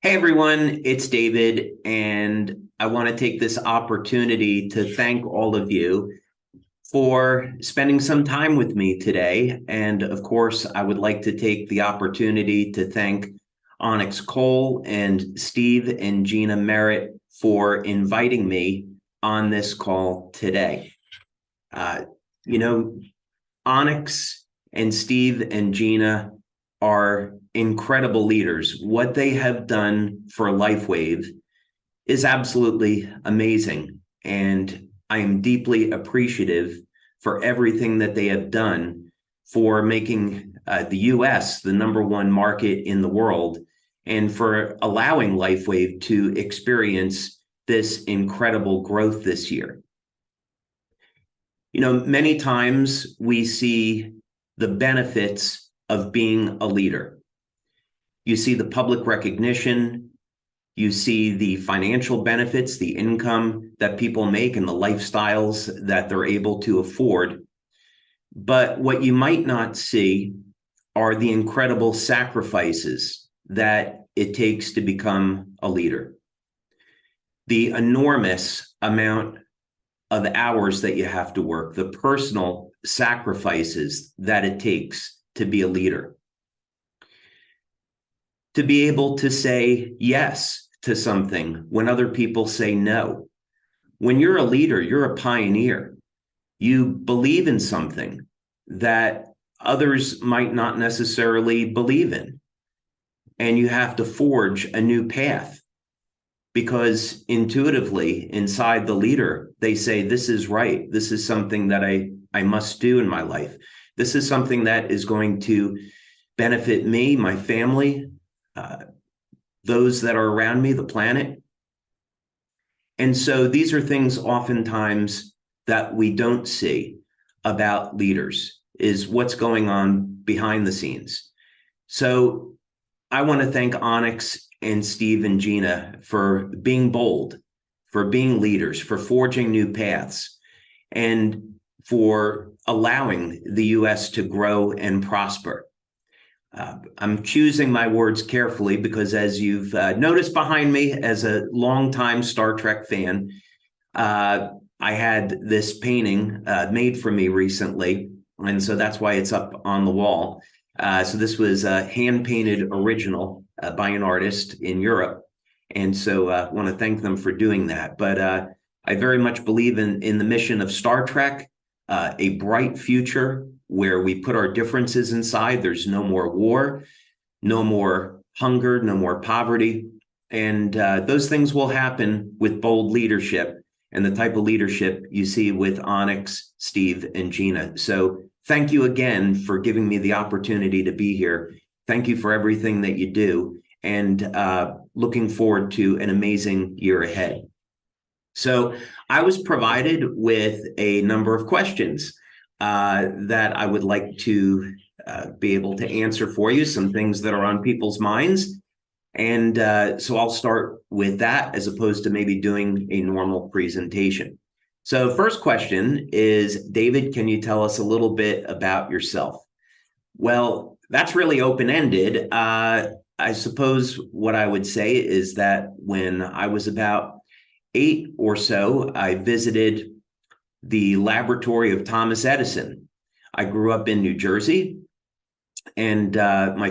Hey everyone, it's David, and I want to take this opportunity to thank all of you for spending some time with me today. And of course, I would like to take the opportunity to thank Onyx Cole and Steve and Gina Merritt for inviting me on this call today. Uh, you know, Onyx and Steve and Gina are incredible leaders. What they have done for LifeWave is absolutely amazing. And I am deeply appreciative for everything that they have done for making the US the number one market in the world and for allowing LifeWave to experience this incredible growth this year. Many times we see the benefits of being a leader. You see the public recognition, you see the financial benefits, the income that people make, and the lifestyles that they're able to afford. But what you might not see are the incredible sacrifices that it takes to become a leader. The enormous amount of hours that you have to work, the personal sacrifices that it takes to be a leader. To be able to say yes to something when other people say no. When you're a leader, you're a pioneer. You believe in something that others might not necessarily believe in. And you have to forge a new path because intuitively inside the leader, they say, this is right. This is something that I must do in my life. This is something that is going to benefit me, my family, those that are around me, the planet. And so these are things oftentimes that we don't see about leaders, is what's going on behind the scenes. So I want to thank Onyx and Steve and Gina for being bold, for being leaders, for forging new paths, and for allowing the US to grow and prosper. I'm choosing my words carefully because, as you've noticed behind me, as a longtime Star Trek fan, I had this painting made for me recently, and so that's why it's up on the wall. So this was a hand-painted original by an artist in Europe, and so I want to thank them for doing that. But I very much believe in the mission of Star Trek, a bright future where we put our differences inside. There's no more war, no more hunger, no more poverty. And those things will happen with bold leadership and the type of leadership you see with Onyx, Steve, and Gina. So thank you again for giving me the opportunity to be here. Thank you for everything that you do, and looking forward to an amazing year ahead. So I was provided with a number of questions that I would like to be able to answer for you, some things that are on people's minds. And so I'll start with that as opposed to maybe doing a normal presentation. So first question is, David, can you tell us a little bit about yourself? Well, that's really open-ended. I suppose what I would say is that when I was about 8 or so, I visited the laboratory of Thomas Edison. I grew up in New Jersey, and my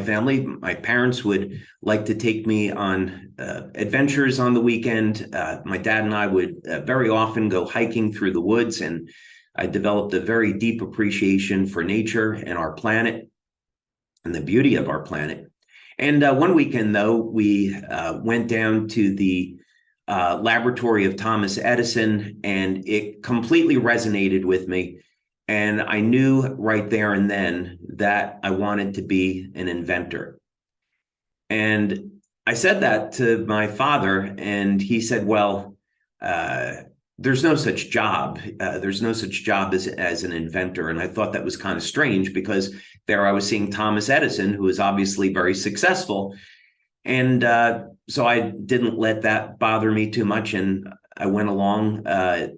parents would like to take me on adventures on the weekend. My dad and I would very often go hiking through the woods, and I developed a very deep appreciation for nature and our planet and the beauty of our planet. And one weekend, though, we went down to the laboratory of Thomas Edison, and it completely resonated with me. And I knew right there and then that I wanted to be an inventor. And I said that to my father, and he said, well, there's no such job. There's no such job as an inventor. And I thought that was kind of strange because there I was seeing Thomas Edison, who was obviously very successful. And so I didn't let that bother me too much. And I went along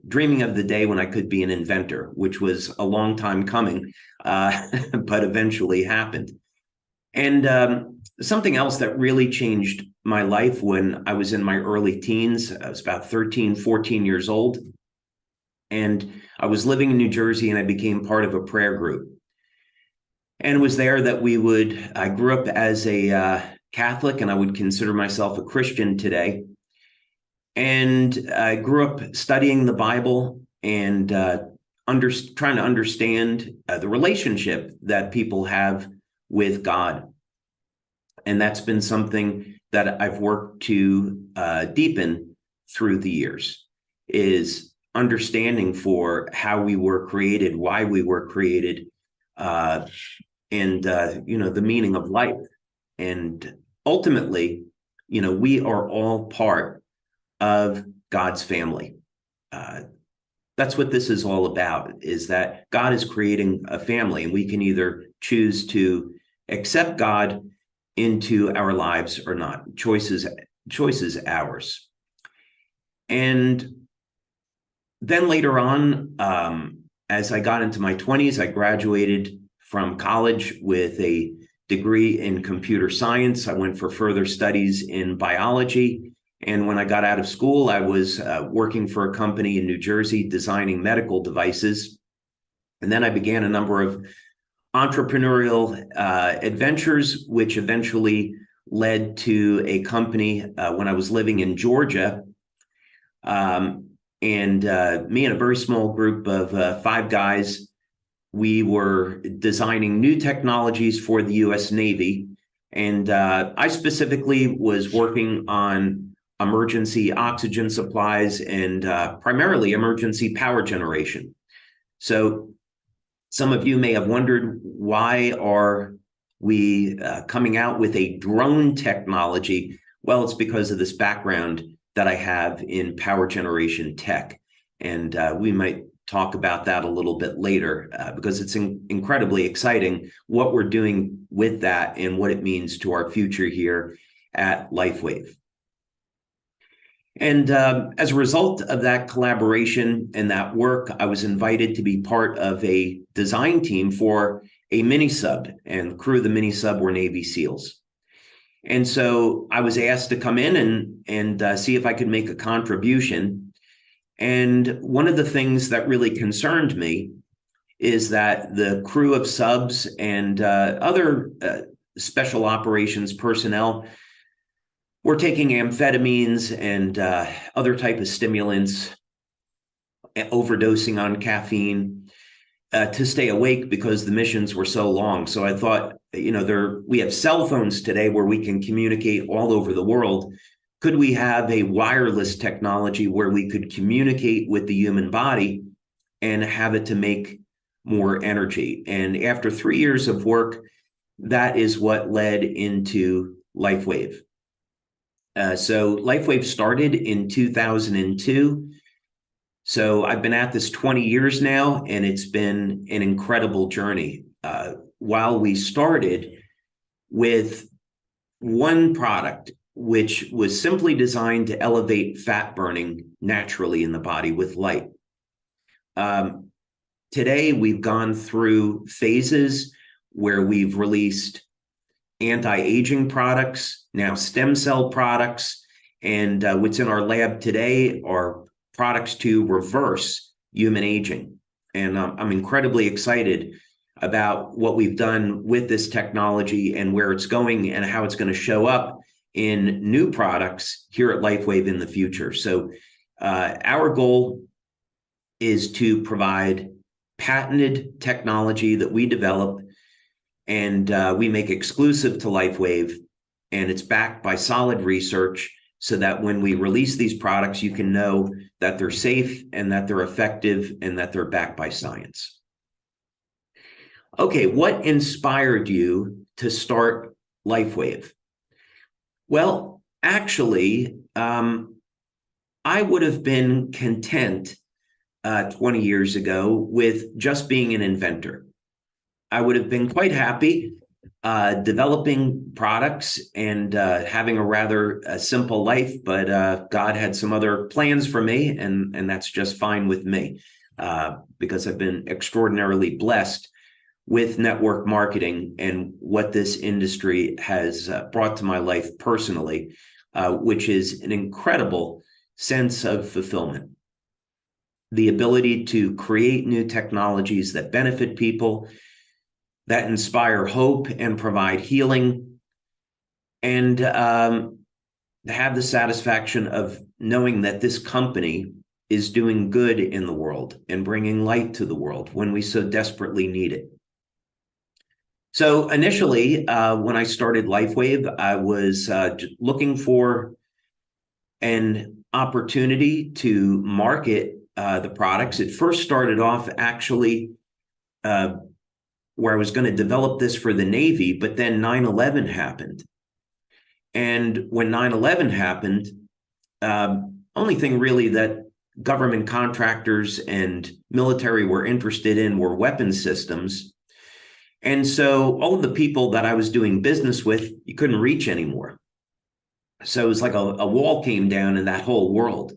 dreaming of the day when I could be an inventor, which was a long time coming, but eventually happened. And something else that really changed my life when I was in my early teens. I was about 13, 14 years old. And I was living in New Jersey, and I became part of a prayer group. And it was there that I grew up as a Catholic, and I would consider myself a Christian today. And I grew up studying the Bible and trying to understand the relationship that people have with God. And that's been something that I've worked to deepen through the years, is understanding for how we were created, why we were created, and the meaning of life. And ultimately, we are all part of God's family. That's what this is all about, is that God is creating a family, and we can either choose to accept God into our lives or not. Choice is ours. And then later on, as I got into my 20s, I graduated from college with a degree in computer science. I went for further studies in biology. And when I got out of school, I was working for a company in New Jersey designing medical devices. And then I began a number of entrepreneurial adventures, which eventually led to a company when I was living in Georgia. And me and a very small group of 5 guys, we were designing new technologies for the U.S. Navy. And I specifically was working on emergency oxygen supplies and primarily emergency power generation. So some of you may have wondered, why are we coming out with a drone technology? Well, it's because of this background that I have in power generation tech. And we might talk about that a little bit later because it's incredibly exciting what we're doing with that and what it means to our future here at LifeWave. And as a result of that collaboration and that work, I was invited to be part of a design team for a mini sub, and the crew of the mini sub were Navy SEALs. And so I was asked to come in and see if I could make a contribution. And one of the things that really concerned me is that the crew of subs and other special operations personnel were taking amphetamines and other type of stimulants, overdosing on caffeine to stay awake because the missions were so long. So I thought, we have cell phones today where we can communicate all over the world. Could we have a wireless technology where we could communicate with the human body and have it to make more energy? And after 3 years of work, that is what led into LifeWave. So LifeWave started in 2002. So I've been at this 20 years now, and it's been an incredible journey. While we started with one product, which was simply designed to elevate fat burning naturally in the body with light. Today, we've gone through phases where we've released anti-aging products, now stem cell products, and what's in our lab today are products to reverse human aging. And I'm incredibly excited about what we've done with this technology and where it's going and how it's going to show up in new products here at LifeWave in the future. So our goal is to provide patented technology that we develop and we make exclusive to LifeWave, and it's backed by solid research so that when we release these products, you can know that they're safe and that they're effective and that they're backed by science. Okay, what inspired you to start LifeWave? Well, actually, I would have been content 20 years ago with just being an inventor. I would have been quite happy developing products and having a rather simple life, but God had some other plans for me, and that's just fine with me because I've been extraordinarily blessed with network marketing and what this industry has brought to my life personally, which is an incredible sense of fulfillment. The ability to create new technologies that benefit people, that inspire hope and provide healing, and have the satisfaction of knowing that this company is doing good in the world and bringing light to the world when we so desperately need it. So initially, when I started LifeWave, I was looking for an opportunity to market the products. It first started off actually where I was going to develop this for the Navy, but then 9/11 happened. And when 9/11 happened, only thing really that government contractors and military were interested in were weapon systems. And so all of the people that I was doing business with, you couldn't reach anymore. So it was like a wall came down in that whole world.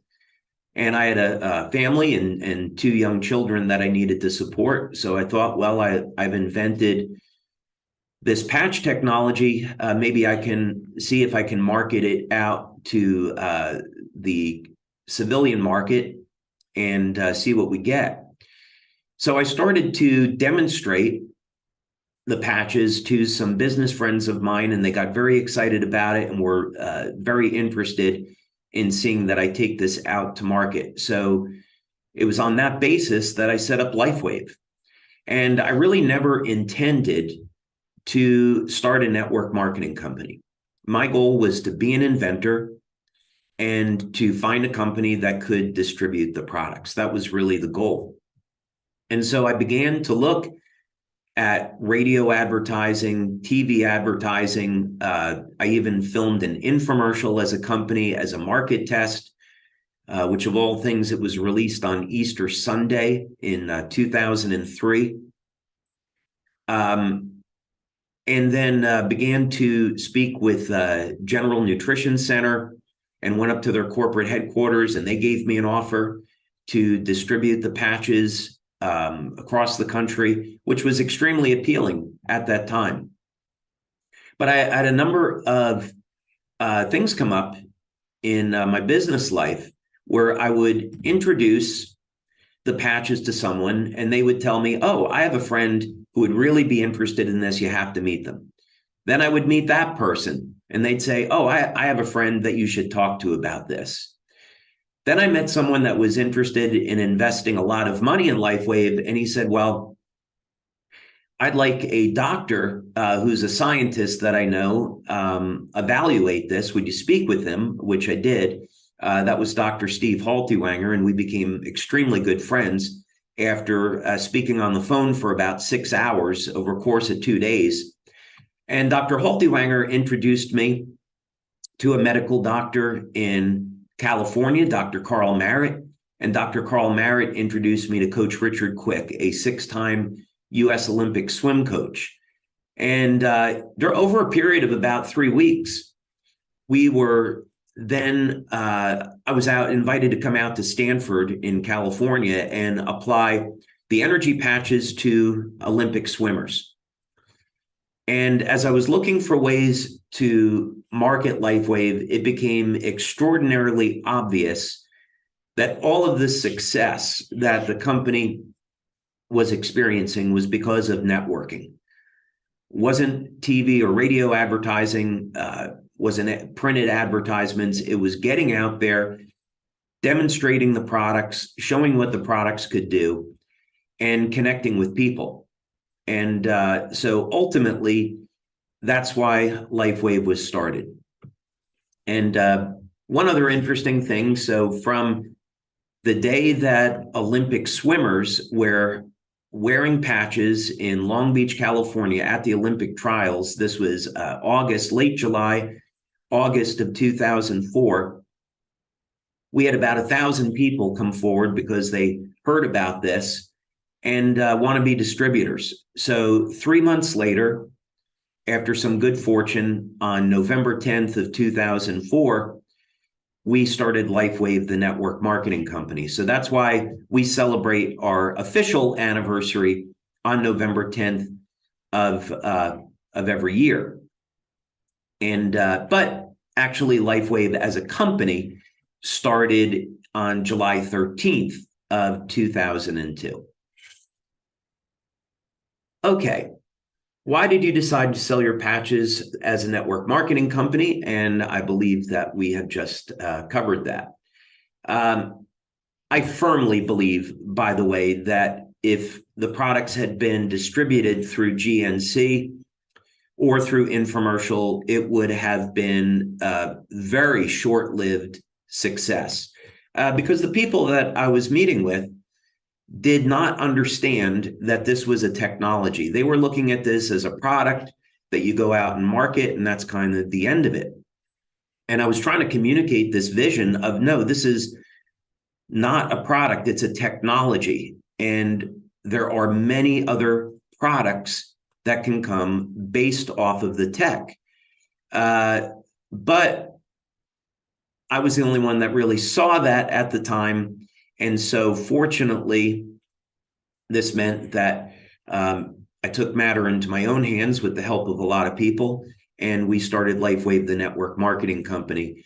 And I had a family and two young children that I needed to support. So I thought, well, I've invented this patch technology. Maybe I can see if I can market it out to the civilian market and see what we get. So I started to demonstrate the patches to some business friends of mine, and they got very excited about it and were very interested in seeing that I take this out to market. So it was on that basis that I set up LifeWave. And I really never intended to start a network marketing company. My goal was to be an inventor and to find a company that could distribute the products. That was really the goal. And so I began to look at radio advertising, TV advertising. I even filmed an infomercial as a company, as a market test, which of all things, it was released on Easter Sunday in 2003. And then began to speak with General Nutrition Center and went up to their corporate headquarters, and they gave me an offer to distribute the patches across the country, which was extremely appealing at that time. But I had a number of things come up in my business life where I would introduce the patches to someone and they would tell me, oh, I have a friend who would really be interested in this. You have to meet them. Then I would meet that person and they'd say, oh, I have a friend that you should talk to about this. Then I met someone that was interested in investing a lot of money in LifeWave, and he said, well, I'd like a doctor who's a scientist that I know evaluate this. Would you speak with him? Which I did. That was Dr. Steve Haltiwanger, and we became extremely good friends after speaking on the phone for about 6 hours over a course of 2 days. And Dr. Haltiwanger introduced me to a medical doctor in California, Dr. Carl Merritt, and Dr. Carl Merritt introduced me to Coach Richard Quick, a 6-time U.S. Olympic swim coach. And over a period of about 3 weeks, we were then, I was invited to come out to Stanford in California and apply the energy patches to Olympic swimmers. And as I was looking for ways to market LifeWave, it became extraordinarily obvious that all of the success that the company was experiencing was because of networking. Wasn't TV or radio advertising, wasn't printed advertisements. It was getting out there, demonstrating the products, showing what the products could do, and connecting with people. And so ultimately, that's why LifeWave was started. And one other interesting thing, so from the day that Olympic swimmers were wearing patches in Long Beach, California at the Olympic trials, this was late July, August of 2004, we had about 1,000 people come forward because they heard about this and want to be distributors. So 3 months later, after some good fortune, on November 10th of 2004, we started LifeWave, the network marketing company. So that's why we celebrate our official anniversary on November 10th of every year. And but actually, LifeWave as a company started on July 13th of 2002. Okay, why did you decide to sell your patches as a network marketing company? And I believe that we have just covered that. I firmly believe, by the way, that if the products had been distributed through GNC or through infomercial, it would have been a very short-lived success because the people that I was meeting with did not understand that this was a technology. They were looking at this as a product that you go out and market, and that's kind of the end of it. And I was trying to communicate this vision of, no, this is not a product, it's a technology. And there are many other products that can come based off of the tech. But I was the only one that really saw that at the time. And so fortunately, this meant that I took matter into my own hands with the help of a lot of people, and we started LifeWave, the network marketing company.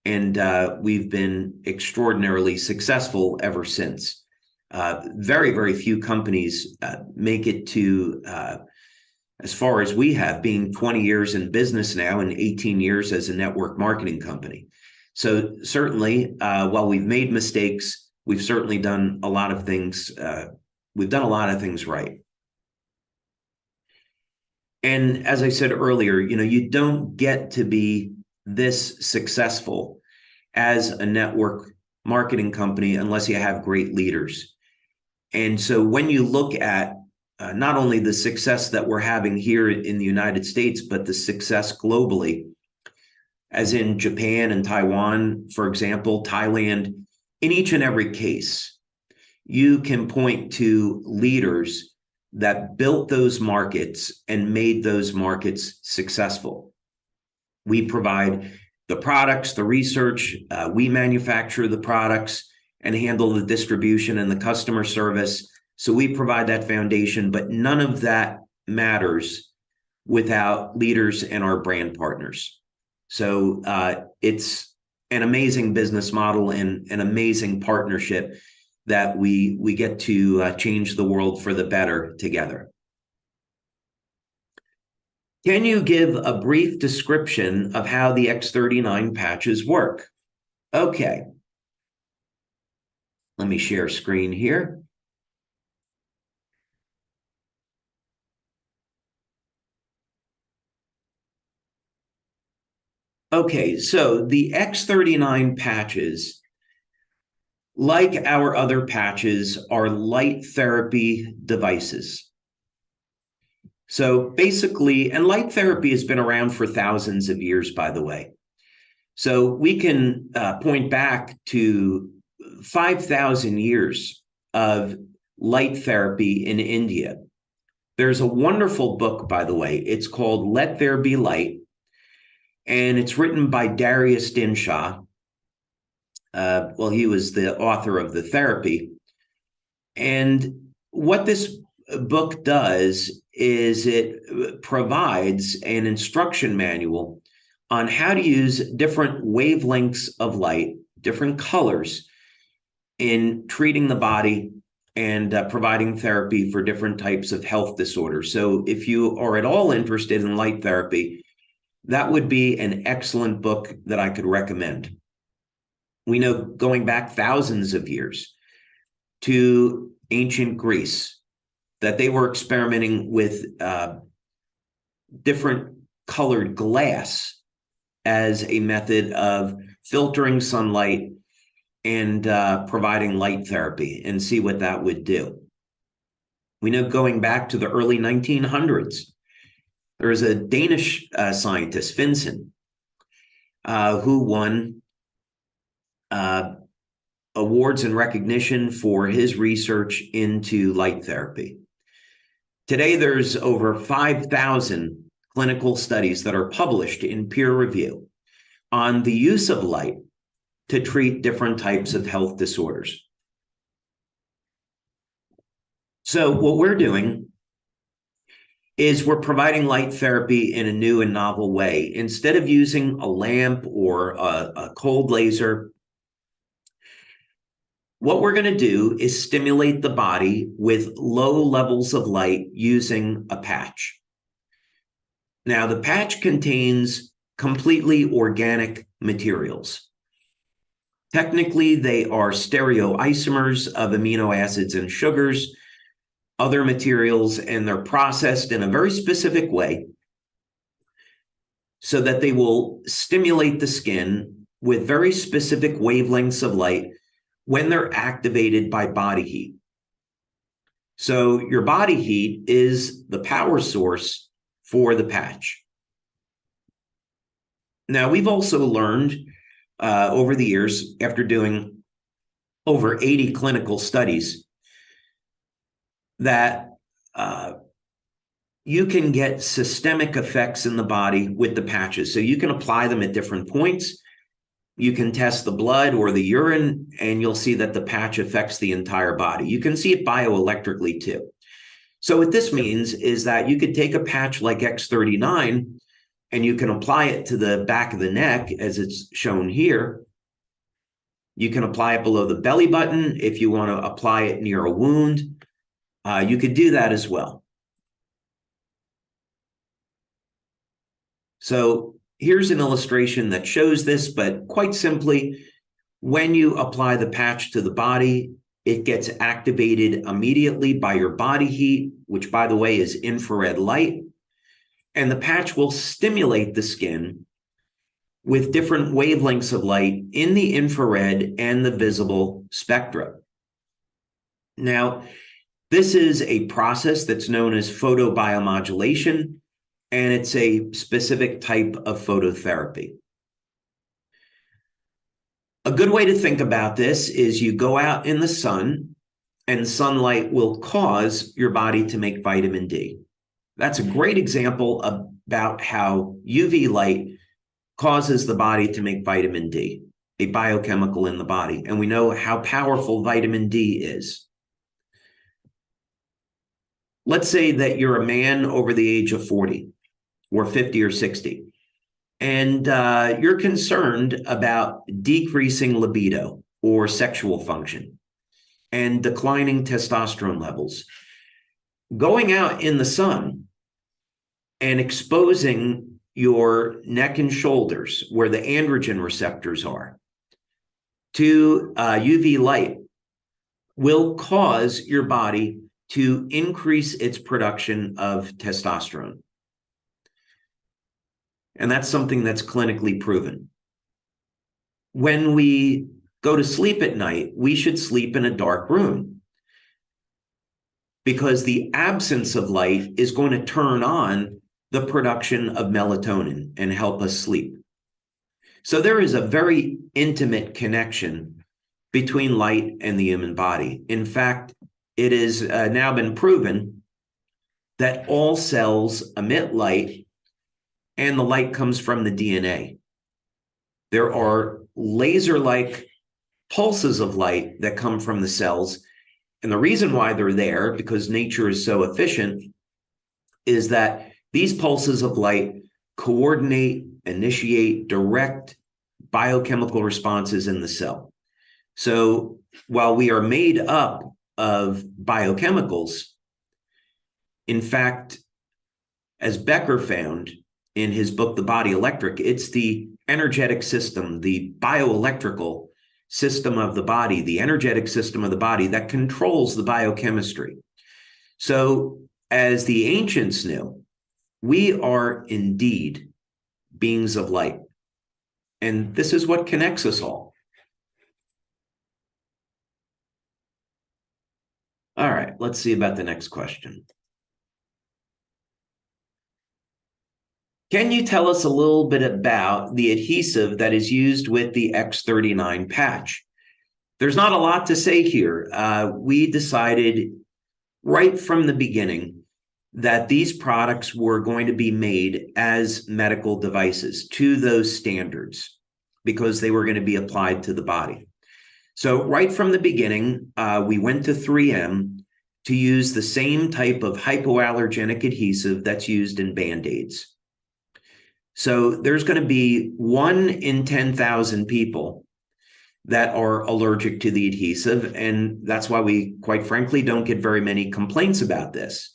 And we've been extraordinarily successful ever since. Very, very few companies make it to as far as we have, being 20 years in business now and 18 years as a network marketing company. So certainly, while we've made mistakes, we've certainly done a lot of things. We've done a lot of things right. And as I said earlier, you don't get to be this successful as a network marketing company unless you have great leaders. And so when you look at not only the success that we're having here in the United States, but the success globally, as in Japan and Taiwan, for example, Thailand, in each and every case, you can point to leaders that built those markets and made those markets successful. We provide the products, the research, we manufacture the products and handle the distribution and the customer service. So we provide that foundation, but none of that matters without leaders and our brand partners. So it's an amazing business model and an amazing partnership that we get to change the world for the better together. Can you give a brief description of how the X39 patches work? Okay. Let me share screen here. Okay, so the X39 patches, like our other patches, are light therapy devices. So basically, and light therapy has been around for thousands of years, by the way. So we can point back to 5,000 years of light therapy in India. There's a wonderful book, by the way. It's called Let There Be Light, and it's written by Darius Dinshaw. Well, he was the author of the therapy. And what this book does is it provides an instruction manual on how to use different wavelengths of light, different colors, in treating the body and providing therapy for different types of health disorders. So if you are at all interested in light therapy, that would be an excellent book that I could recommend. We know, going back thousands of years to ancient Greece, that they were experimenting with different colored glass as a method of filtering sunlight and providing light therapy, and see what that would do. We know, going back to the early 1900s, there was a Danish scientist, Finsen, who won awards and recognition for his research into light therapy. Today, there's over 5,000 clinical studies that are published in peer review on the use of light to treat different types of health disorders. So what we're doing is we're providing light therapy in a new and novel way. Instead of using a lamp or a cold laser, what we're going to do is stimulate the body with low levels of light using a patch. Now, the patch contains completely organic materials. Technically, they are stereoisomers of amino acids and sugars, other materials, and they're processed in a very specific way so that they will stimulate the skin with very specific wavelengths of light when they're activated by body heat. So your body heat is the power source for the patch. Now, we've also learned over the years, after doing over 80 clinical studies, that you can get systemic effects in the body with the patches. So you can apply them at different points. You can test the blood or the urine, and you'll see that the patch affects the entire body. You can see it bioelectrically too. So what this means is that you could take a patch like X39 and you can apply it to the back of the neck as it's shown here. You can apply it below the belly button. If you want to apply it near a wound, you could do that as well. So here's an illustration that shows this, but quite simply, when you apply the patch to the body, it gets activated immediately by your body heat, which, by the way, is infrared light. And the patch will stimulate the skin with different wavelengths of light in the infrared and the visible spectra. Now, this is a process that's known as photobiomodulation, and it's a specific type of phototherapy. A good way to think about this is you go out in the sun, and sunlight will cause your body to make vitamin D. That's a great example about how UV light causes the body to make vitamin D, a biochemical in the body. And we know how powerful vitamin D is. Let's say that you're a man over the age of 40 or 50 or 60, and you're concerned about decreasing libido or sexual function and declining testosterone levels. Going out in the sun and exposing your neck and shoulders, where the androgen receptors are, to UV light will cause your body to increase its production of testosterone. And that's something that's clinically proven. When we go to sleep at night, we should sleep in a dark room, because the absence of light is going to turn on the production of melatonin and help us sleep. So there is a very intimate connection between light and the human body. In fact, it has now been proven that all cells emit light, and the light comes from the DNA. There are laser-like pulses of light that come from the cells. And the reason why they're there, because nature is so efficient, is that these pulses of light coordinate, initiate, direct biochemical responses in the cell. So while we are made up of biochemicals, in fact, as Becker found in his book, The Body Electric, it's the energetic system, the bioelectrical system of the body, the energetic system of the body that controls the biochemistry. So as the ancients knew, we are indeed beings of light. And this is what connects us all. All right, let's see about the next question. Can you tell us a little bit about the adhesive that is used with the X39 patch? There's not a lot to say here. We decided right from the beginning that these products were going to be made as medical devices to those standards, because they were going to be applied to the body. So right from the beginning, we went to 3M to use the same type of hypoallergenic adhesive that's used in Band-Aids. So there's going to be 1 in 10,000 people that are allergic to the adhesive, and that's why we, quite frankly, don't get very many complaints about this.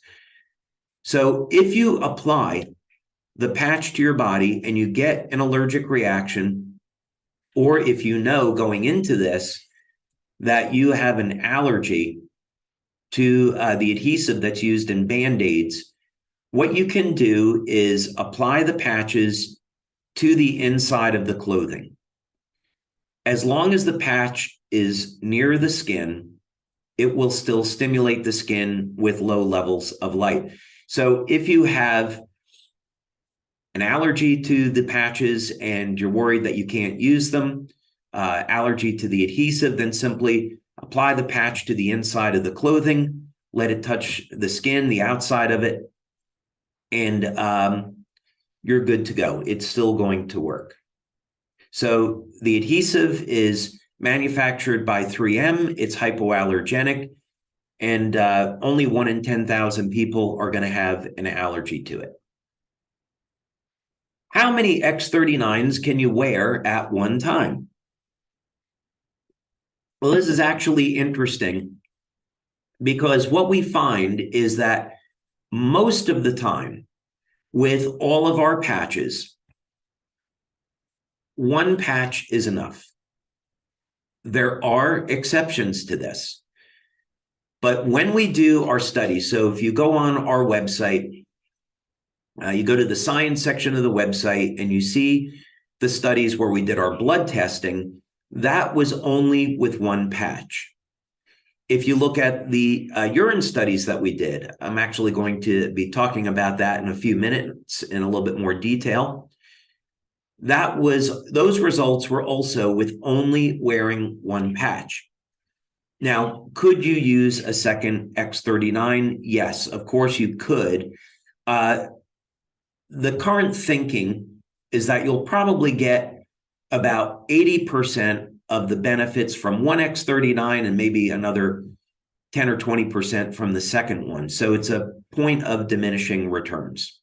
So if you apply the patch to your body and you get an allergic reaction, or if you know going into this that you have an allergy to the adhesive that's used in Band-Aids, what you can do is apply the patches to the inside of the clothing. As long as the patch is near the skin, it will still stimulate the skin with low levels of light. So if you have an allergy to the patches and you're worried that you can't use them, allergy to the adhesive, then simply apply the patch to the inside of the clothing, let it touch the skin, the outside of it, and you're good to go. It's still going to work. So the adhesive is manufactured by 3M. It's hypoallergenic, and only 1 in 10,000 people are going to have an allergy to it. How many X39s can you wear at one time? Well, this is actually interesting because what we find is that most of the time with all of our patches, 1 patch is enough. There are exceptions to this. But when we do our studies, so if you go on our website, you go to the science section of the website and you see the studies where we did our blood testing, that was only with 1 patch. If you look at the urine studies that we did, I'm actually going to be talking about that in a few minutes in a little bit more detail. Those results were also with only wearing 1 patch. Now, could you use a second X39? Yes, of course you could. The current thinking is that you'll probably get about 80% of the benefits from 1 X39 and maybe another 10 or 20% from the second one. So it's a point of diminishing returns.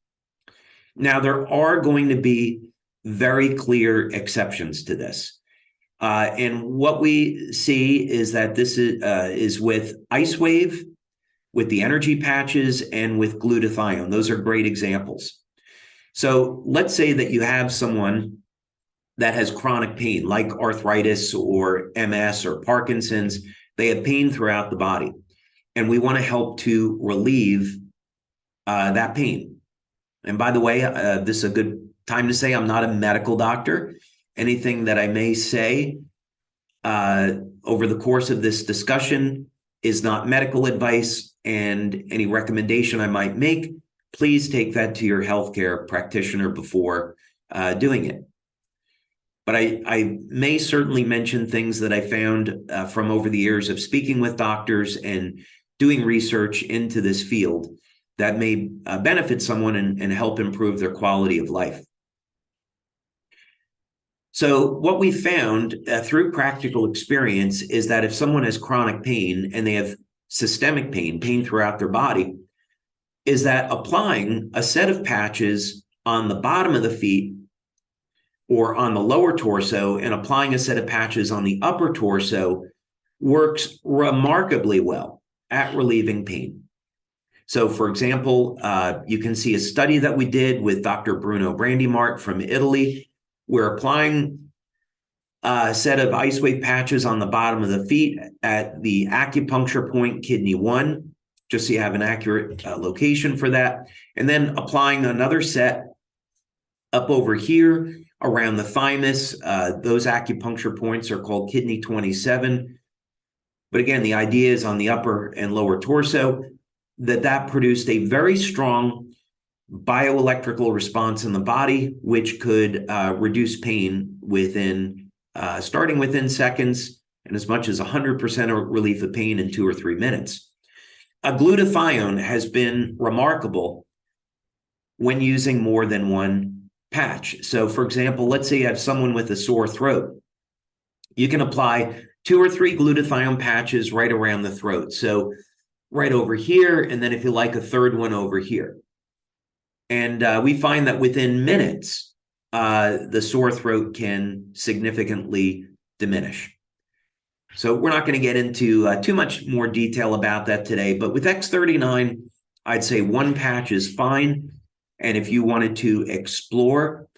Now, there are going to be very clear exceptions to this. And what we see is that this is with Ice Wave, with the energy patches, and with glutathione. Those are great examples. So let's say that you have someone that has chronic pain, like arthritis or MS or Parkinson's. They have pain throughout the body, and we want to help to relieve that pain. And by the way, this is a good time to say I'm not a medical doctor. Anything that I may say over the course of this discussion is not medical advice, and any recommendation I might make, please take that to your healthcare practitioner before doing it. But I may certainly mention things that I found from over the years of speaking with doctors and doing research into this field that may benefit someone and help improve their quality of life. So what we found through practical experience is that if someone has chronic pain and they have systemic pain, pain throughout their body, is that applying a set of patches on the bottom of the feet or on the lower torso and applying a set of patches on the upper torso works remarkably well at relieving pain. So, for example, you can see a study that we did with Dr. Bruno Brandimart from Italy. We're applying a set of Ice Wave patches on the bottom of the feet at the acupuncture point, kidney 1, just so you have an accurate location for that. And then applying another set up over here around the thymus. Those acupuncture points are called kidney 27. But again, the idea is on the upper and lower torso that produced a very strong bioelectrical response in the body, which could reduce pain starting within seconds and as much as 100% relief of pain in 2 or 3 minutes. A glutathione has been remarkable when using more than 1 patch. So, for example, let's say you have someone with a sore throat. You can apply 2 or 3 glutathione patches right around the throat. So right over here, and then if you like, a third one over here. And we find that within minutes, the sore throat can significantly diminish. So we're not going to get into too much more detail about that today, but with X39, I'd say one patch is fine. And if you wanted to explore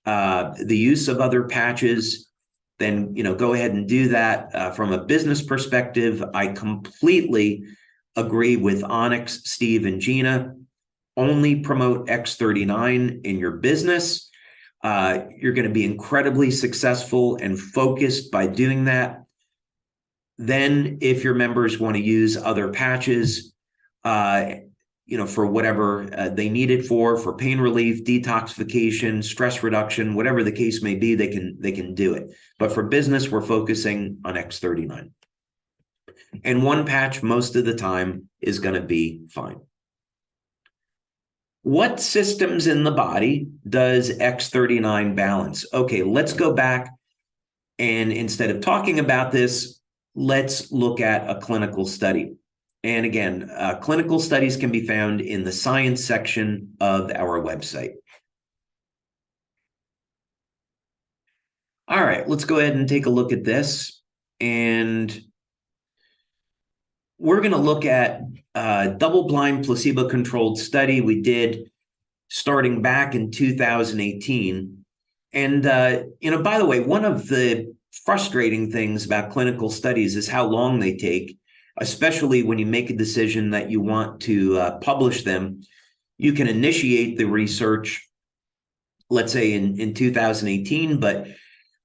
the use of other patches, then go ahead and do that. From a business perspective, I completely agree with Onyx, Steve, and Gina. Only promote X39 in your business. You're going to be incredibly successful and focused by doing that. Then, if your members want to use other patches, for whatever they need it for pain relief, detoxification, stress reduction, whatever the case may be, they can do it. But for business, we're focusing on X39. And one patch most of the time is going to be fine. What systems in the body does X39 balance? Okay, let's go back, and instead of talking about this, let's look at a clinical study. And again, clinical studies can be found in the science section of our website. All right, let's go ahead and take a look at this. And we're going to look at a double-blind placebo-controlled study we did starting back in 2018. And, by the way, one of the frustrating things about clinical studies is how long they take, especially when you make a decision that you want to publish them. You can initiate the research, let's say in 2018, but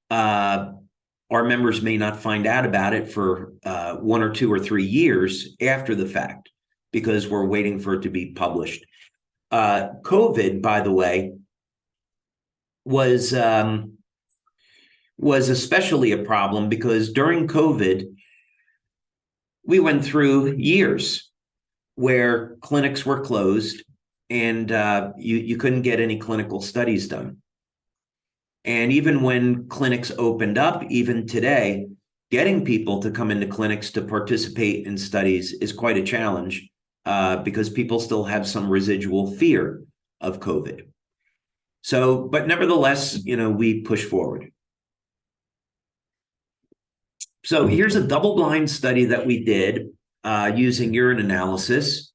our members may not find out about it for 1 or 2 or 3 years after the fact, because we're waiting for it to be published. COVID, by the way, was especially a problem because during COVID, we went through years where clinics were closed and you couldn't get any clinical studies done. And even when clinics opened up, even today, getting people to come into clinics to participate in studies is quite a challenge because people still have some residual fear of COVID. So, but nevertheless, we push forward. So here's a double-blind study that we did using urine analysis.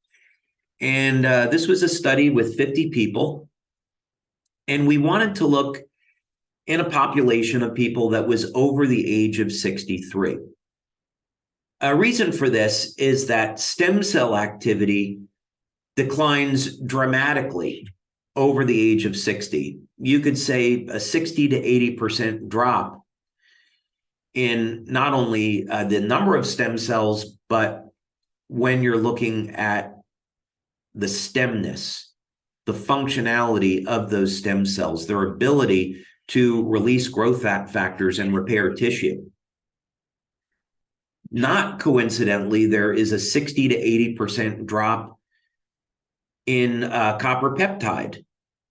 And this was a study with 50 people. And we wanted to look in a population of people that was over the age of 63. A reason for this is that stem cell activity declines dramatically over the age of 60. You could say a 60 to 80% drop in not only the number of stem cells, but when you're looking at the stemness, the functionality of those stem cells, their ability to release growth factors and repair tissue. Not coincidentally, there is a 60 to 80% drop in copper peptide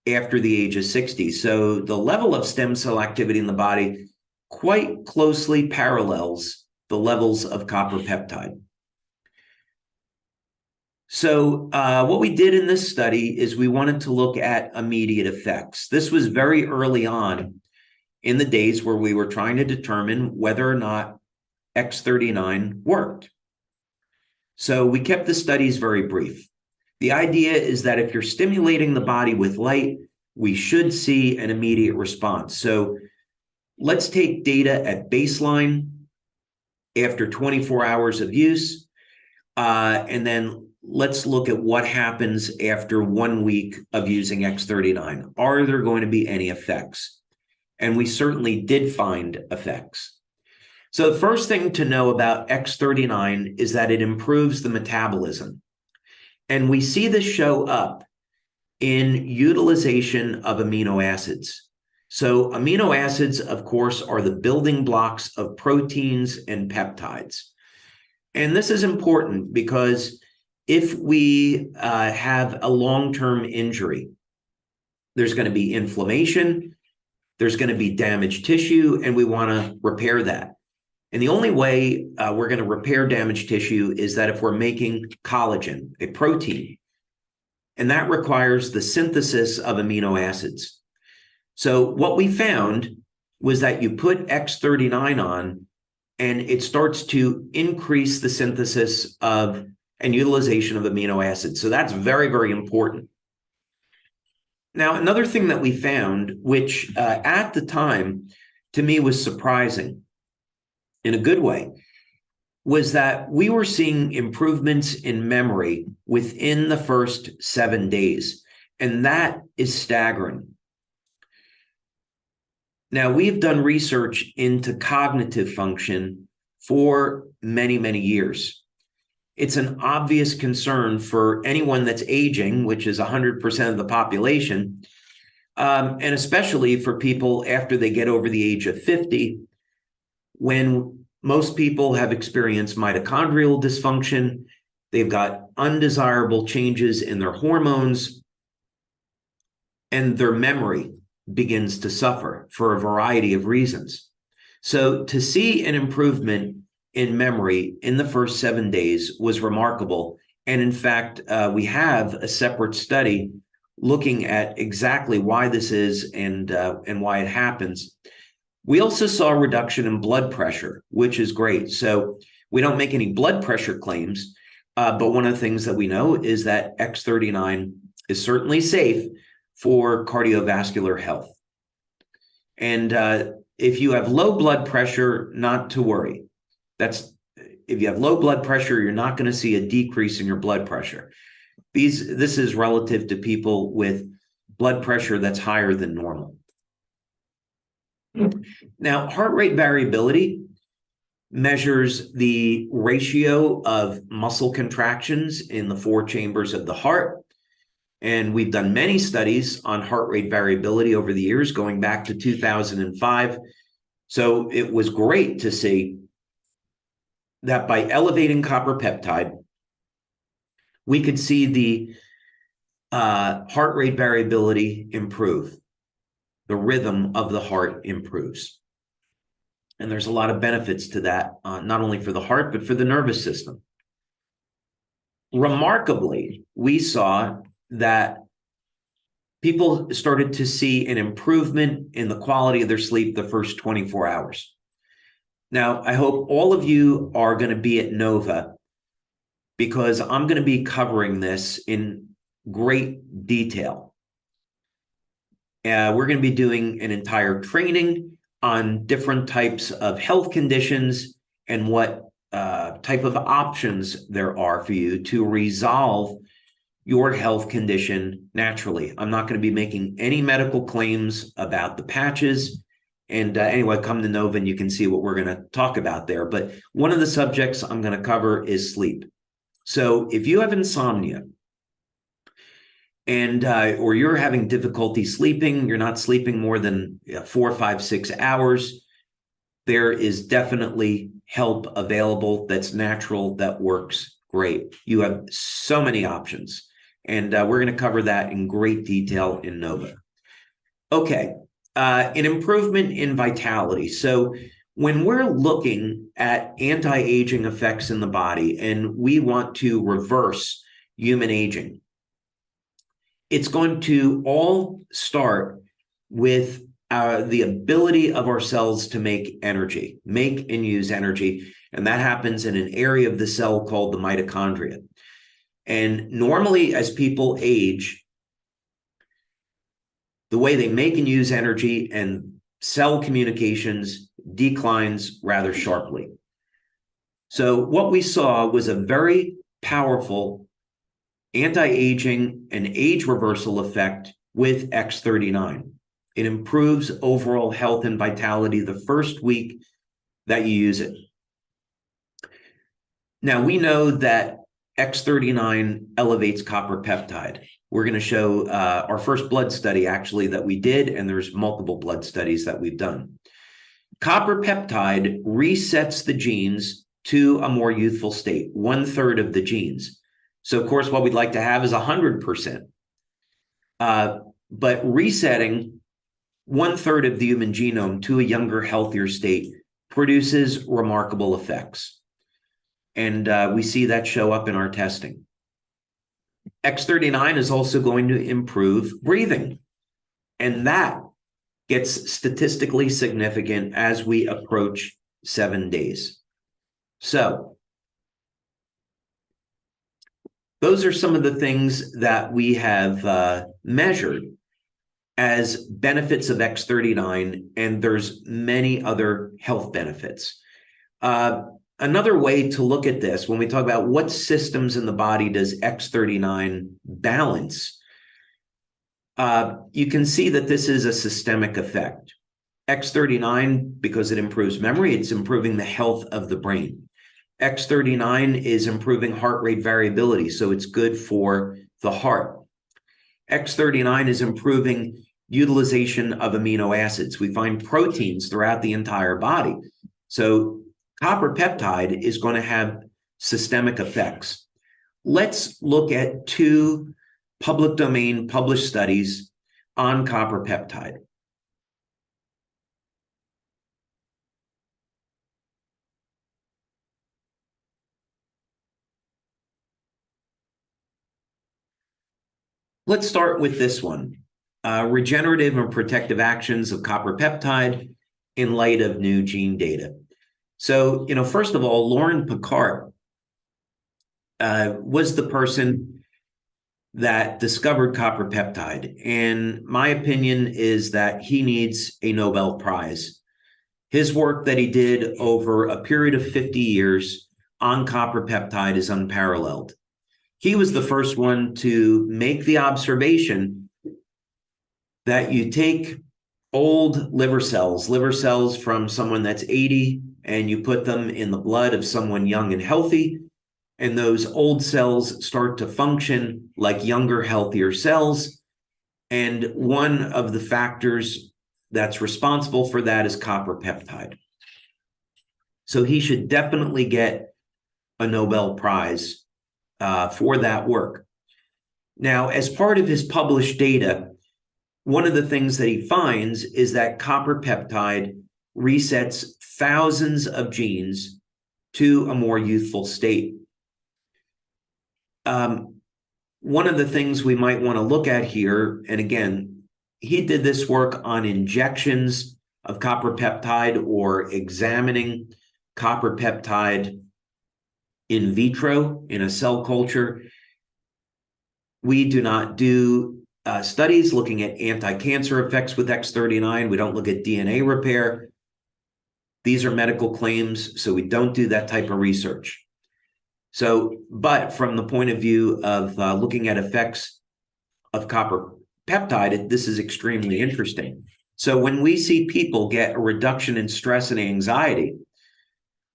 after the age of 60. So the level of stem cell activity in the body quite closely parallels the levels of copper peptide. So what we did in this study is we wanted to look at immediate effects. This was very early on in the days where we were trying to determine whether or not X39 worked. So we kept the studies very brief. The idea is that if you're stimulating the body with light, we should see an immediate response. So let's take data at baseline after 24 hours of use, and then let's look at what happens after 1 week of using X39. Are there going to be any effects? And we certainly did find effects. So the first thing to know about X39 is that it improves the metabolism. And we see this show up in utilization of amino acids. So amino acids, of course, are the building blocks of proteins and peptides. And this is important because if we have a long-term injury, there's going to be inflammation, there's going to be damaged tissue, and we want to repair that. And the only way we're going to repair damaged tissue is that if we're making collagen, a protein, and that requires the synthesis of amino acids. So what we found was that you put X39 on, and it starts to increase the synthesis of and utilization of amino acids. So that's very, very important. Now, another thing that we found, which at the time to me was surprising in a good way, was that we were seeing improvements in memory within the first 7 days. And that is staggering. Now, we've done research into cognitive function for many, many years. It's an obvious concern for anyone that's aging, which is 100% of the population, and especially for people after they get over the age of 50, when most people have experienced mitochondrial dysfunction. They've got undesirable changes in their hormones, and their memory begins to suffer for a variety of reasons. So to see an improvement in memory in the first 7 days was remarkable. And in fact, we have a separate study looking at exactly why this is and why it happens. We also saw a reduction in blood pressure, which is great. So we don't make any blood pressure claims, but one of the things that we know is that X39 is certainly safe for cardiovascular health. And if you have low blood pressure, not to worry. If you have low blood pressure, you're not going to see a decrease in your blood pressure. This is relative to people with blood pressure that's higher than normal. Now, heart rate variability measures the ratio of muscle contractions in the 4 chambers of the heart. And we've done many studies on heart rate variability over the years, going back to 2005. So it was great to see that by elevating copper peptide, we could see the heart rate variability improve. The rhythm of the heart improves. And there's a lot of benefits to that, not only for the heart, but for the nervous system. Remarkably, we saw that people started to see an improvement in the quality of their sleep the first 24 hours. Now, I hope all of you are going to be at Nova, because I'm going to be covering this in great detail. We're going to be doing an entire training on different types of health conditions and what type of options there are for you to resolve your health condition naturally. I'm not going to be making any medical claims about the patches. And anyway, come to Nova and you can see what we're going to talk about there. But one of the subjects I'm going to cover is sleep. So if you have insomnia, and or you're having difficulty sleeping, you're not sleeping more than 4, 5, 6 hours, there is definitely help available that's natural, that works great. You have so many options, and we're going to cover that in great detail in Nova. Okay, an improvement in vitality. So when we're looking at anti-aging effects in the body and we want to reverse human aging, it's going to all start with the ability of our cells to make energy, make and use energy. And that happens in an area of the cell called the mitochondria. And normally, as people age, the way they make and use energy and cell communications declines rather sharply. So what we saw was a very powerful anti-aging and age reversal effect with X39. It improves overall health and vitality the first week that you use it. Now, we know that X39 elevates copper peptide. We're going to show our first blood study, actually, that we did, and there's multiple blood studies that we've done. Copper peptide resets the genes to a more youthful state, 1/3 of the genes. So, of course, what we'd like to have is 100%. But resetting 1/3 of the human genome to a younger, healthier state produces remarkable effects. And we see that show up in our testing. X39 is also going to improve breathing. And that gets statistically significant as we approach 7 days. So those are some of the things that we have measured as benefits of X39, and there's many other health benefits. Another way to look at this, when we talk about what systems in the body does X39 balance, you can see that this is a systemic effect. X39, because it improves memory, it's improving the health of the brain. X39 is improving heart rate variability, so it's good for the heart. X39 is improving utilization of amino acids. We find proteins throughout the entire body. So copper peptide is going to have systemic effects. Let's look at 2 public domain published studies on copper peptide. Let's start with this one. Regenerative and protective actions of copper peptide in light of new gene data. So, first of all, Lauren Picard was the person that discovered copper peptide. And my opinion is that he needs a Nobel Prize. His work that he did over a period of 50 years on copper peptide is unparalleled. He was the first one to make the observation that you take old liver cells from someone that's 80, and you put them in the blood of someone young and healthy, and those old cells start to function like younger, healthier cells. And one of the factors that's responsible for that is copper peptide. So he should definitely get a Nobel Prize for that work. Now, as part of his published data, one of the things that he finds is that copper peptide resets thousands of genes to a more youthful state. One of the things we might want to look at here, and again, he did this work on injections of copper peptide or examining copper peptide in vitro in a cell culture. We do not do studies looking at anti-cancer effects with X39. We don't look at DNA repair. These are medical claims, so we don't do that type of research. So, but from the point of view of looking at effects of copper peptide, this is extremely interesting. So when we see people get a reduction in stress and anxiety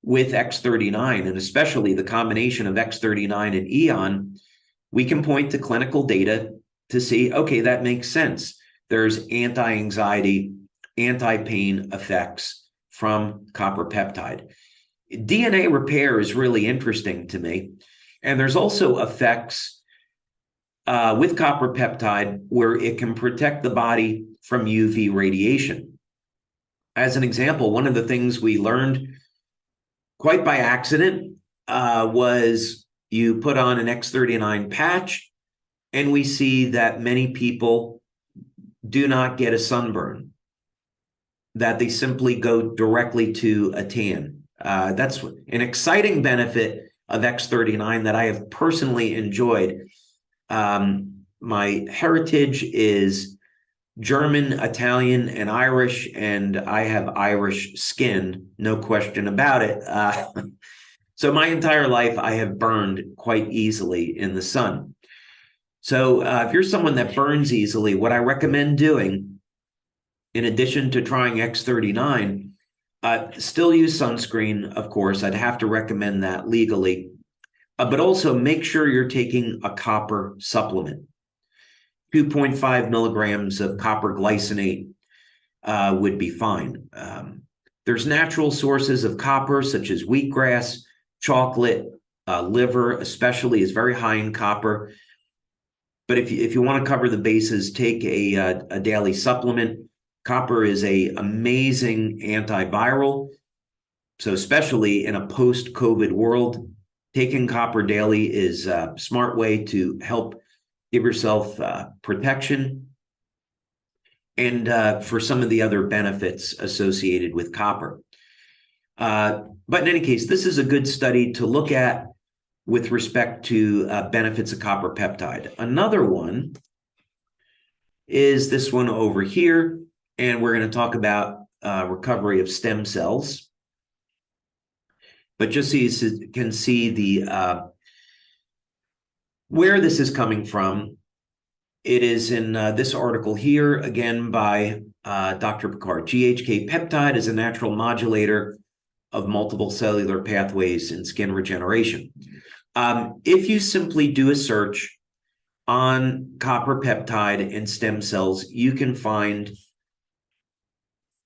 with X39, and especially the combination of X39 and EON, we can point to clinical data to see, okay, that makes sense. There's anti-anxiety, anti-pain effects from copper peptide. DNA repair is really interesting to me. And there's also effects with copper peptide where it can protect the body from UV radiation. As an example, one of the things we learned quite by accident was you put on an X39 patch, and we see that many people do not get a sunburn, that they simply go directly to a tan. That's an exciting benefit of X39 that I have personally enjoyed. My heritage is German, Italian, and Irish, and I have Irish skin, no question about it. So my entire life, I have burned quite easily in the sun. So if you're someone that burns easily, what I recommend doing, in addition to trying X39, still use sunscreen, of course. I'd have to recommend that legally. But also make sure you're taking a copper supplement. 2.5 milligrams of copper glycinate would be fine. There's natural sources of copper, such as wheatgrass, chocolate, liver, especially, is very high in copper. But if you want to cover the bases, take a daily supplement. Copper is an amazing antiviral. So especially in a post-COVID world, taking copper daily is a smart way to help give yourself protection and for some of the other benefits associated with copper. But in any case, this is a good study to look at with respect to benefits of copper peptide. Another one is this one over here, and we're going to talk about recovery of stem cells. But just so you can see the where this is coming from, it is in this article here, again by Dr. Picard. GHK peptide is a natural modulator of multiple cellular pathways in skin regeneration. If you simply do a search on copper peptide and stem cells, you can find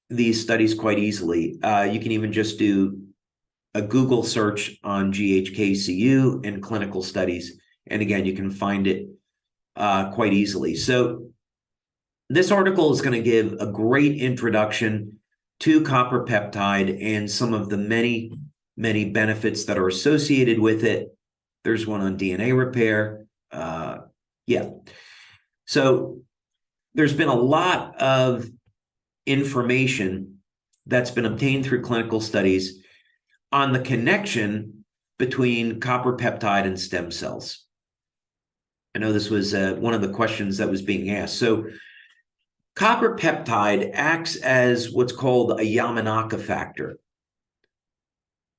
these studies quite easily. You can even just do a Google search on GHKCU and clinical studies. And again, you can find it quite easily. So this article is going to give a great introduction to copper peptide and some of the many, many benefits that are associated with it. There's one on DNA repair. So there's been a lot of information that's been obtained through clinical studies on the connection between copper peptide and stem cells. I know this was one of the questions that was being asked. So copper peptide acts as what's called a Yamanaka factor.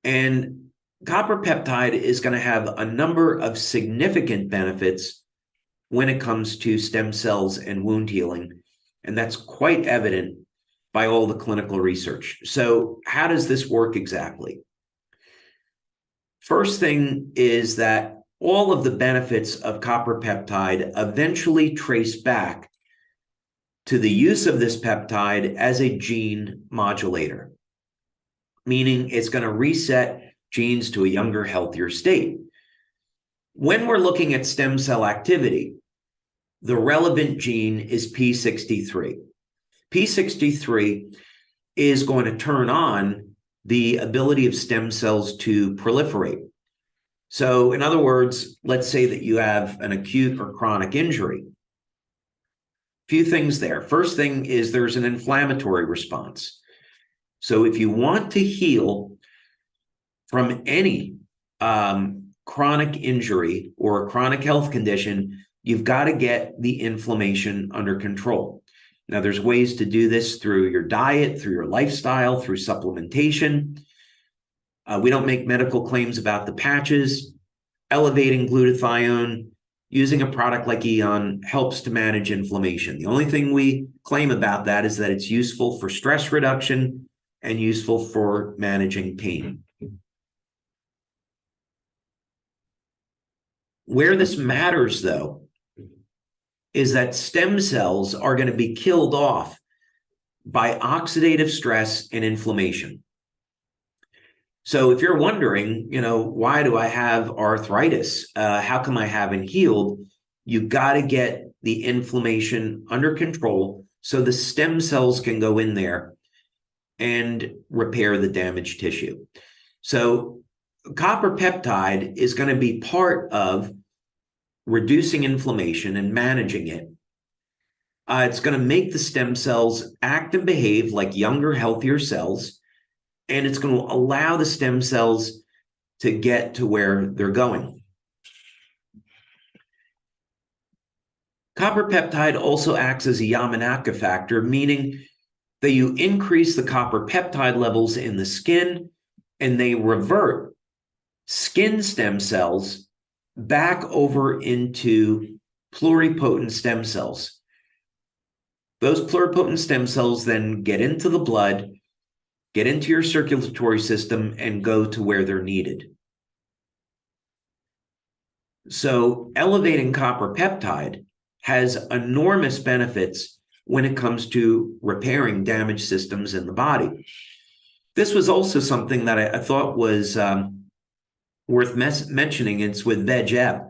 And copper peptide is going to have a number of significant benefits when it comes to stem cells and wound healing. And that's quite evident by all the clinical research. So how does this work exactly? First thing is that all of the benefits of copper peptide eventually trace back to the use of this peptide as a gene modulator, meaning it's going to reset genes to a younger, healthier state. When we're looking at stem cell activity, the relevant gene is P63. P63 is going to turn on the ability of stem cells to proliferate. So in other words, let's say that you have an acute or chronic injury. Few things there. First thing is there's an inflammatory response. So if you want to heal from any chronic injury or a chronic health condition, you've got to get the inflammation under control. Now, there's ways to do this through your diet, through your lifestyle, through supplementation. We don't make medical claims about the patches. Elevating glutathione, using a product like Eon helps to manage inflammation. The only thing we claim about that is that it's useful for stress reduction and useful for managing pain. Where this matters, though, is that stem cells are going to be killed off by oxidative stress and inflammation. So if you're wondering, why do I have arthritis? How come I haven't healed? You got to get the inflammation under control so the stem cells can go in there and repair the damaged tissue. So copper peptide is going to be part of reducing inflammation and managing it. It's going to make the stem cells act and behave like younger, healthier cells, and it's going to allow the stem cells to get to where they're going. Copper peptide also acts as a Yamanaka factor, meaning that you increase the copper peptide levels in the skin, and they revert skin stem cells back over into pluripotent stem cells. Those pluripotent stem cells then get into the blood, get into your circulatory system, and go to where they're needed. So elevating copper peptide has enormous benefits when it comes to repairing damaged systems in the body. This was also something that I thought was worth mentioning. It's with VEGF.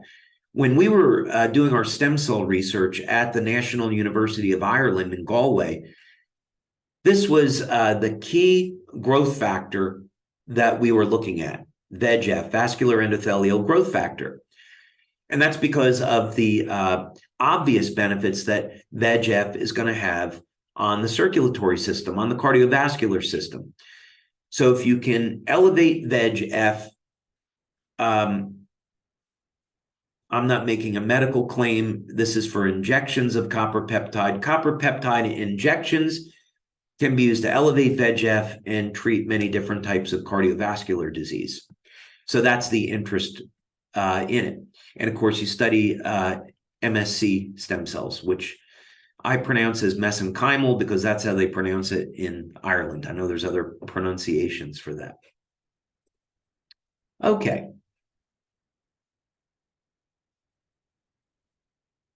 When we were doing our stem cell research at the National University of Ireland in Galway, this was the key growth factor that we were looking at, VEGF, vascular endothelial growth factor. And that's because of the obvious benefits that VEGF is going to have on the circulatory system, on the cardiovascular system. So if you can elevate VEGF, I'm not making a medical claim. This is for injections of copper peptide. Copper peptide injections can be used to elevate VEGF and treat many different types of cardiovascular disease. So that's the interest in it. And of course, you study MSC stem cells, which I pronounce as mesenchymal because that's how they pronounce it in Ireland. I know there's other pronunciations for that. Okay.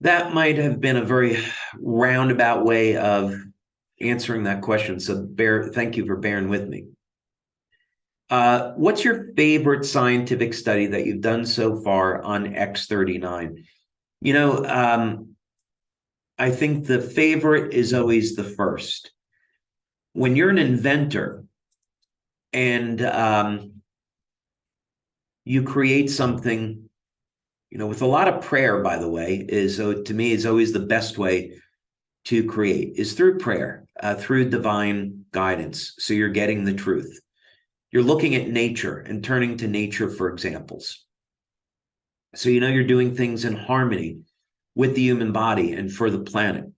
That might have been a very roundabout way of answering that question. So thank you for bearing with me. What's your favorite scientific study that you've done so far on X39? You know, I think the favorite is always the first. When you're an inventor and you create something, you know, with a lot of prayer, by the way, to me is always the best way to create, is through prayer, through divine guidance. So you're getting the truth. You're looking at nature and turning to nature for examples. So you know you're doing things in harmony with the human body and for the planet.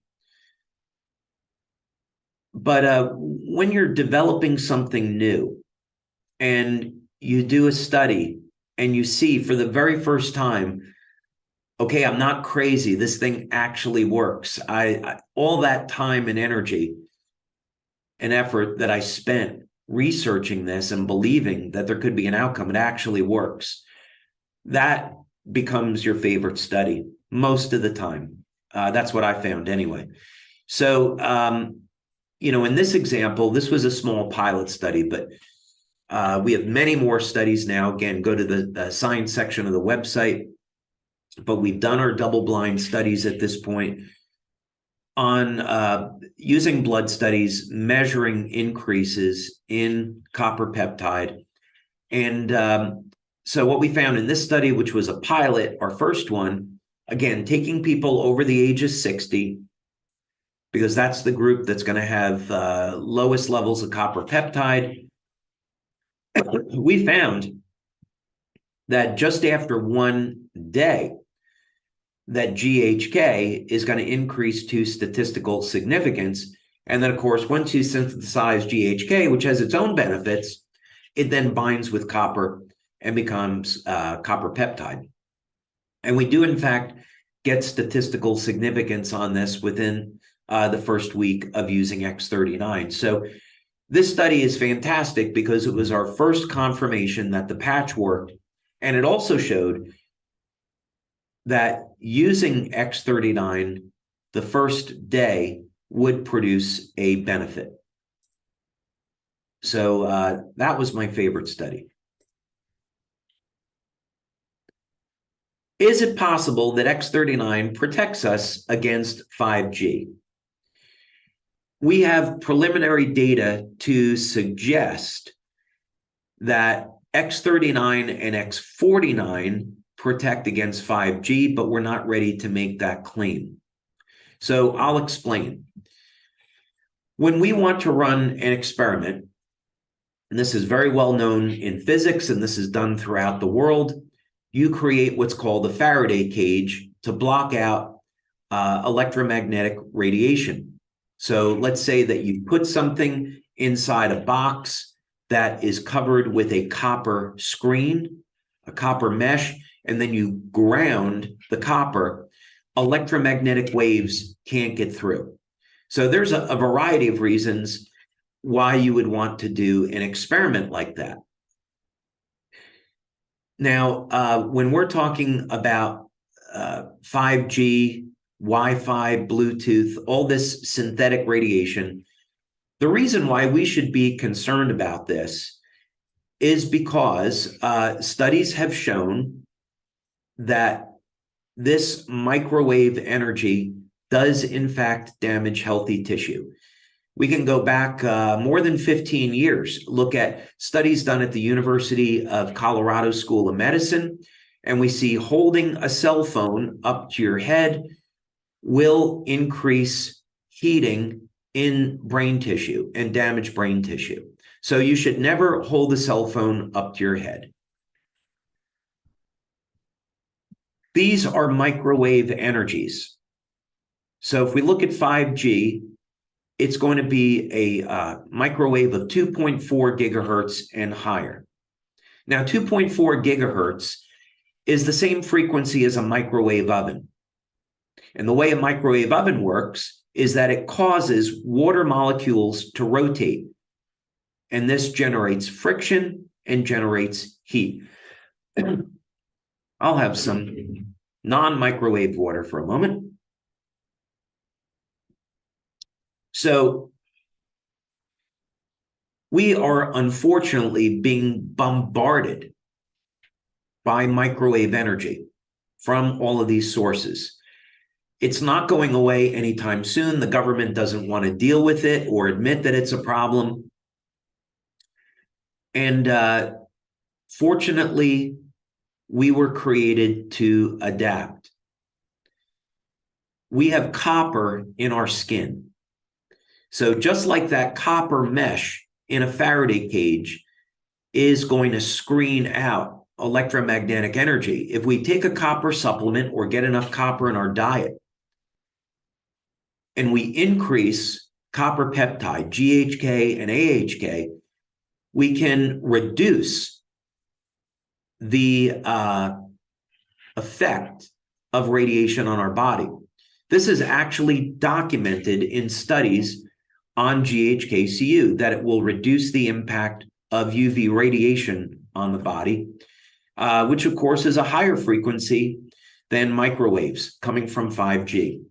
But when you're developing something new and you do a study and you see for the very first time, okay, I'm not crazy. This thing actually works. I all that time and energy and effort that I spent researching this and believing that there could be an outcome, it actually works. That becomes your favorite study most of the time. That's what I found anyway. So, you know, in this example, this was a small pilot study, but we have many more studies now. Again, go to the science section of the website. But we've done our double-blind studies at this point on using blood studies, measuring increases in copper peptide. And so what we found in this study, which was a pilot, our first one, again, taking people over the age of 60, because that's the group that's going to have lowest levels of copper peptide, we found that just after 1 day, that GHK is going to increase to statistical significance. And then, of course, once you synthesize GHK, which has its own benefits, it then binds with copper and becomes copper peptide. And we do, in fact, get statistical significance on this within the first week of using X39. So this study is fantastic because it was our first confirmation that the patch worked. And it also showed that using X39 the first day would produce a benefit. So that was my favorite study. Is it possible that X39 protects us against 5G? We have preliminary data to suggest that X39 and X49 protect against 5G, but we're not ready to make that claim. So I'll explain. When we want to run an experiment, and this is very well known in physics, and this is done throughout the world, you create what's called a Faraday cage to block out electromagnetic radiation. So let's say that you put something inside a box that is covered with a copper screen, a copper mesh, and then you ground the copper. Electromagnetic waves can't get through. So there's a variety of reasons why you would want to do an experiment like that. Now, when we're talking about 5G, Wi-Fi, Bluetooth, all this synthetic radiation, the reason why we should be concerned about this is because studies have shown that this microwave energy does in fact damage healthy tissue. We can go back more than 15 years, look at studies done at the University of Colorado School of Medicine, and we see holding a cell phone up to your head will increase heating in brain tissue and damage brain tissue. So you should never hold a cell phone up to your head. These are microwave energies. So if we look at 5G, it's going to be a microwave of 2.4 gigahertz and higher. Now, 2.4 gigahertz is the same frequency as a microwave oven. And the way a microwave oven works is that it causes water molecules to rotate. And this generates friction and generates heat. I'll have some non-microwave water for a moment. So we are unfortunately being bombarded by microwave energy from all of these sources. It's not going away anytime soon. The government doesn't want to deal with it or admit that it's a problem. And fortunately, we were created to adapt. We have copper in our skin. So just like that copper mesh in a Faraday cage is going to screen out electromagnetic energy, if we take a copper supplement or get enough copper in our diet, and we increase copper peptide, GHK and AHK, we can reduce the effect of radiation on our body. This is actually documented in studies on GHKCU, that it will reduce the impact of UV radiation on the body, which of course is a higher frequency than microwaves coming from 5G.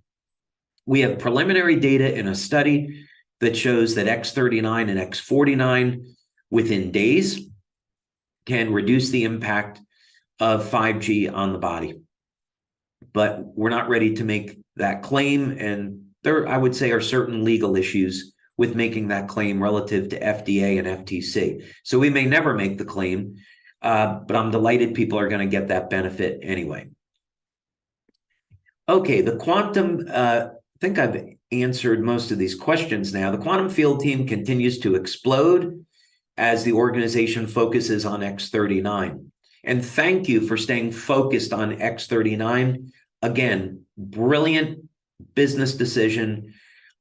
We have preliminary data in a study that shows that X39 and X49 within days can reduce the impact of 5G on the body. But we're not ready to make that claim, and there, I would say, are certain legal issues with making that claim relative to FDA and FTC. So we may never make the claim, but I'm delighted people are going to get that benefit anyway. Okay, the quantum, I think I've answered most of these questions now. The quantum field team continues to explode as the organization focuses on X39. And thank you for staying focused on X39. Again, brilliant business decision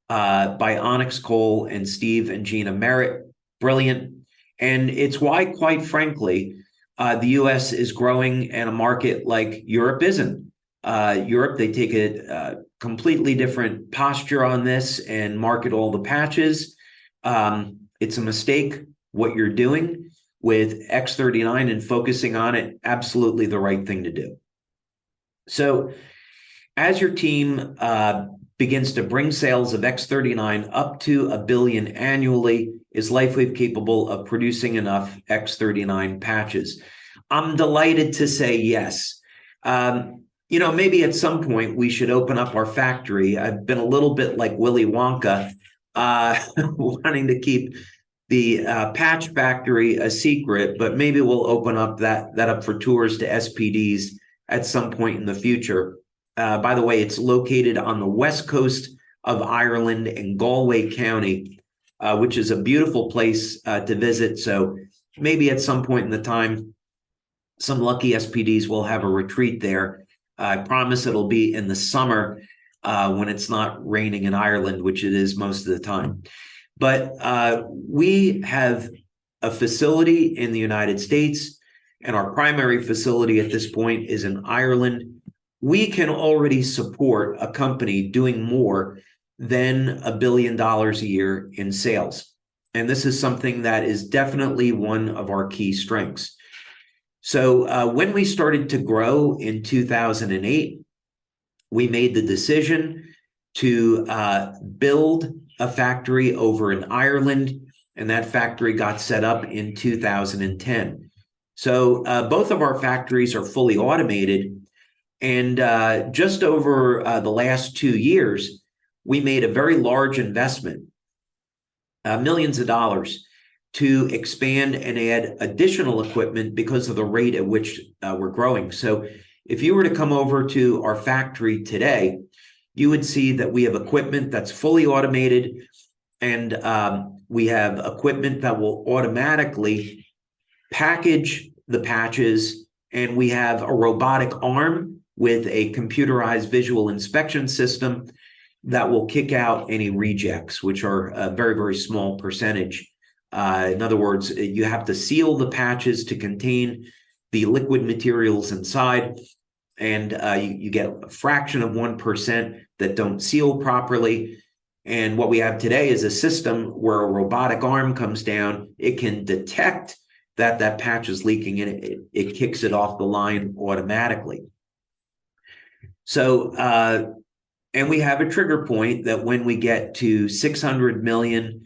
by Onyx Cole and Steve and Gina Merritt. Brilliant. And it's why, quite frankly, the US is growing in a market like Europe isn't. Europe, they take a completely different posture on this and market all the patches. It's a mistake what you're doing with X39 and focusing on it, absolutely the right thing to do. So as your team begins to bring sales of X39 up to $1 billion annually, is LifeWave capable of producing enough X39 patches? I'm delighted to say yes. You know, maybe at some point we should open up our factory. I've been a little bit like Willy Wonka, wanting to keep the patch factory a secret, but maybe we'll open up that up for tours to SPDs at some point in the future. By the way, it's located on the west coast of Ireland in Galway County, which is a beautiful place to visit. So maybe at some point in the time, some lucky SPDs will have a retreat there. I promise it'll be in the summer when it's not raining in Ireland, which it is most of the time. But we have a facility in the United States, and our primary facility at this point is in Ireland. We can already support a company doing more than $1 billion a year in sales. And this is something that is definitely one of our key strengths. So when we started to grow in 2008, we made the decision to build a factory over in Ireland, and that factory got set up in 2010. So both of our factories are fully automated, and just over the last 2 years, we made a very large investment millions of dollars to expand and add additional equipment because of the rate at which we're growing. So if you were to come over to our factory today, you would see that we have equipment that's fully automated, and we have equipment that will automatically package the patches, and we have a robotic arm with a computerized visual inspection system that will kick out any rejects, which are a very, very small percentage. In other words, you have to seal the patches to contain the liquid materials inside, and you get a fraction of 1% that don't seal properly. And what we have today is a system where a robotic arm comes down. It can detect that patch is leaking, and it kicks it off the line automatically. So, and we have a trigger point that when we get to 600 million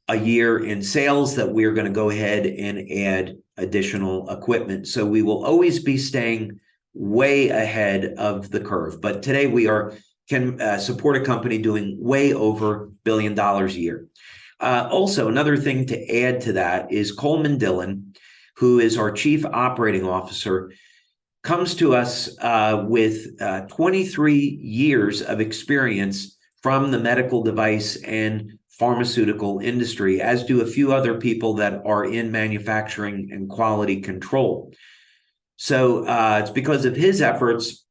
a year in sales, that we're going to go ahead and add additional equipment. So we will always be staying way ahead of the curve. But today we can support a company doing way over $1 billion a year. Also, another thing to add to that is Coleman Dillon, who is our Chief Operating Officer, comes to us with 23 years of experience from the medical device and pharmaceutical industry, as do a few other people that are in manufacturing and quality control. So it's because of his efforts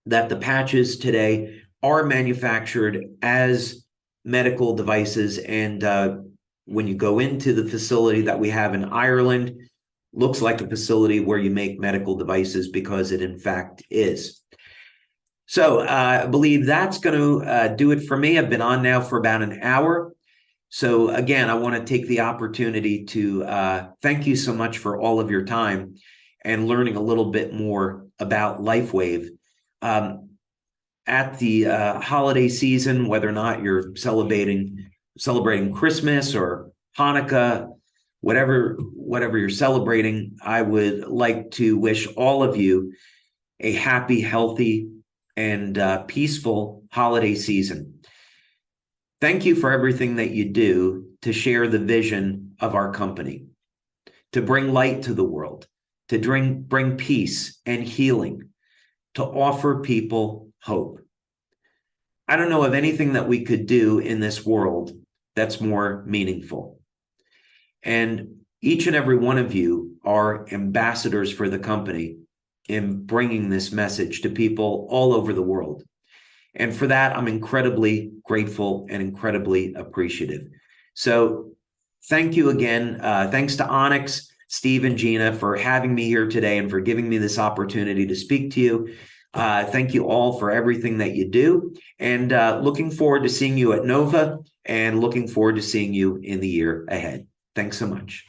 that the patches today are manufactured as medical devices. And when you go into the facility that we have in Ireland, looks like a facility where you make medical devices, because it in fact is. So I believe that's going to do it for me. I've been on now for about an hour. So again, I want to take the opportunity to thank you so much for all of your time and learning a little bit more about LifeWave. At the holiday season, whether or not you're celebrating Christmas or Hanukkah, whatever you're celebrating, I would like to wish all of you a happy, healthy, and peaceful holiday season. Thank you for everything that you do to share the vision of our company, to bring light to the world, to bring peace and healing, to offer people hope. I don't know of anything that we could do in this world that's more meaningful. And each and every one of you are ambassadors for the company in bringing this message to people all over the world. And for that, I'm incredibly grateful and incredibly appreciative. So thank you again. Thanks to Onyx, Steve, and Gina for having me here today and for giving me this opportunity to speak to you. Thank you all for everything that you do. And looking forward to seeing you at Nova, and looking forward to seeing you in the year ahead. Thanks so much.